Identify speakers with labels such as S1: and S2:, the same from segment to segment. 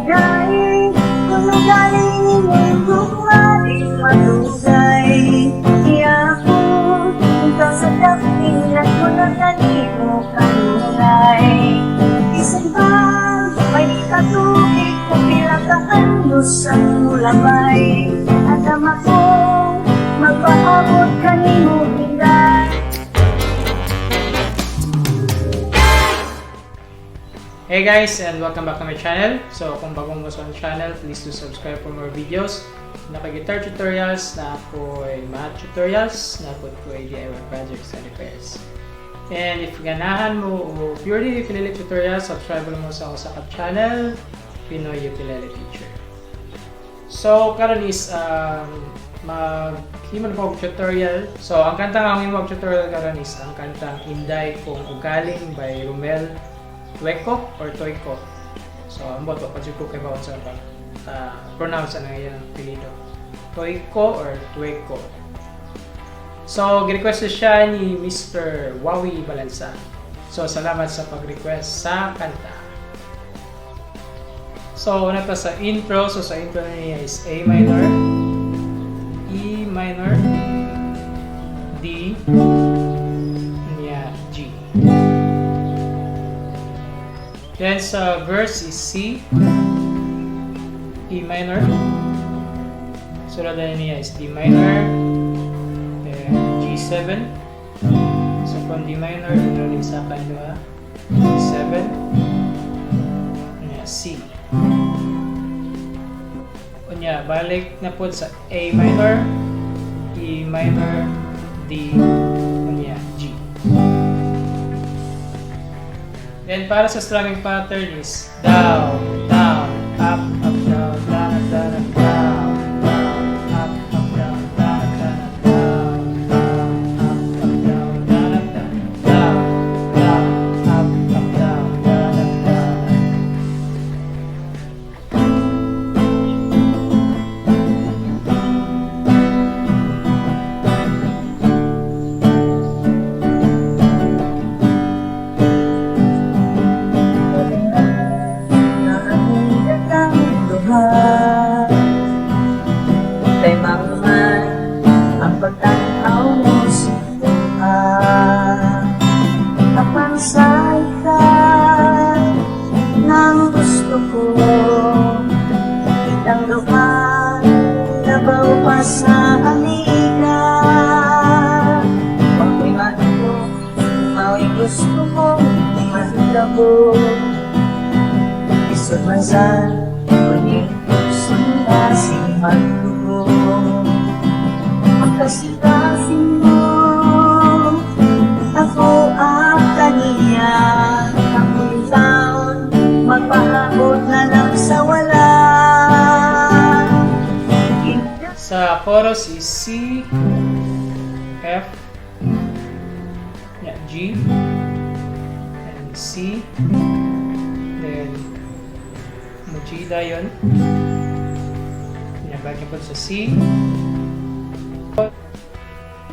S1: Inday Kon Ugaling Inday Kon Ugaling matugay. Iyakot ikaw sa dapilan ko na kanimo kanunay. Isang ba may katubig kung pila kaandos ang mulabay. At ama ko magpaabot kanimo Inday.
S2: Hey guys, and welcome back to my channel. So kung bagong mo sa channel, please do subscribe for more videos. Naka-guitar tutorials, na ako ay math tutorials, na ako ay DIY projects and repairs. And if ganahan mo o purely ukulele tutorials, subscribe mo sa ako sa channel, Pinoy Ukulele Teacher. So karon is mag-himon ko tutorial. So ang kantang ang himon tutorial karon is ang kantang Inday Kon Ugaling by Rommel Tuico or Tuico. So, ang boto, kasi ko kayo bawat sa pronounce ang iyang apelido. Tuico or Tuico. So, gi-request siya ni Mr. Wawi Balansa. So, salamat sa pag-request sa kanta. So, una to sa intro. So, sa intro niya is A minor, E minor, D, G. Then sa verse is C, E minor. Sunod na niya is D minor, then G7. So from D minor, ito sa kanila G7, C. Kunya, balik na po sa A minor, E minor, D, kunya, G. Then para sa strumming pattern is down, down, up, up, down, down, down, down, down, up, up, down, down, down, down, down, up, up, down, down, down, down, down, up, up, down, down, down.
S1: Kay maman ang pagtanaw mo sa buhay. Kapag sa ikay ng gusto ko, kitang lupa nabaw pa sa aliga. Ako'y mahilo, ako'y gusto ko, mahila ko. Isod mansan, kunin ko sa magdugo. Magkasikasin mo ako at kaniya. Ako'y taon, magpahabot na lang sa wala.
S2: Sa chorus is C, F, G, and C, then Mujida yun. Balik po sa C,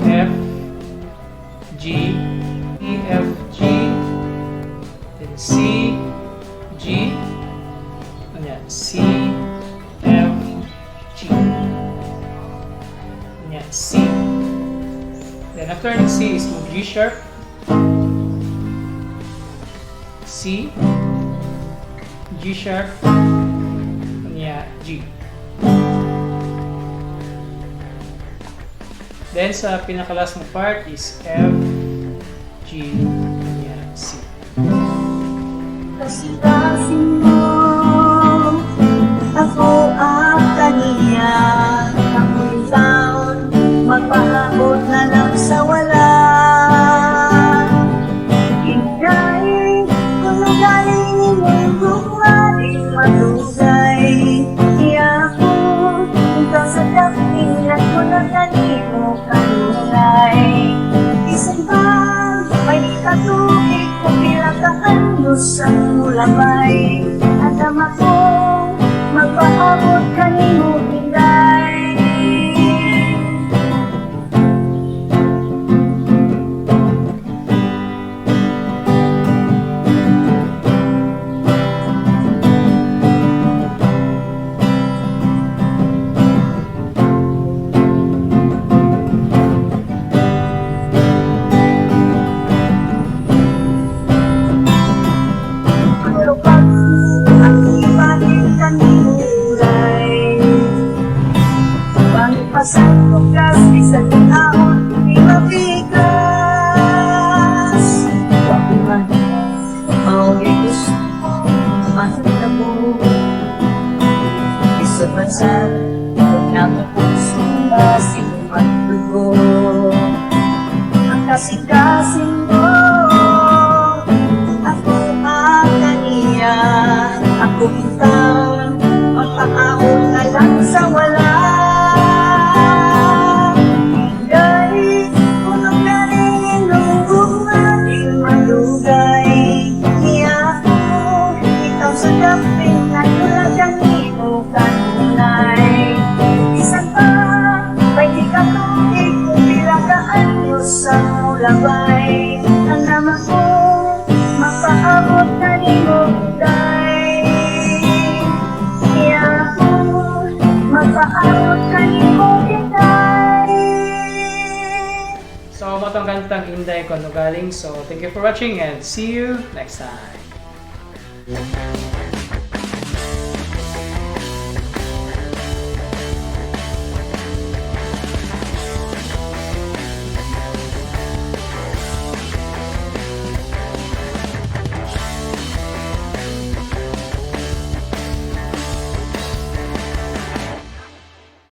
S2: F, G, E, F, G, then C, G, ayan, C, F, G, ayan, C. Then after the C is move G sharp, C, G sharp, ayan, G. Then sa pinakalas mo part is F, G, C.
S1: Kasikasin mo ako at kaniya. Ako'y taon, magpahabot na lang sa wala. Inday Kon Ugaling Inday Kon Ugaling matugay. Iyakot ikaw sa dapilan ko na kanimo kanunay. Isang ba may katubig kung pila kaandos ang mulabay. At ama ko magpaabot kanimo Inday. mo. Isa't bansa, huwag namin pusong basing magdugo. Ang kasing-kasing mo, ako ang kaniya. Ako bintang, magpaahon na lang sa wala. Inday, kung ugaling lubong ating malugay. Niya ako, ikaw sa gaping at wala kang imo kanunay. Isang pa, pwede ka tuig kung bilagaan mo sa mulabay. Ang naman ko, mapaabot na ni mo day. Niya ako, mapaabot na ni mo day.
S2: So, matong kantang Inday Kon Ugaling. So, thank you for watching and see you next time.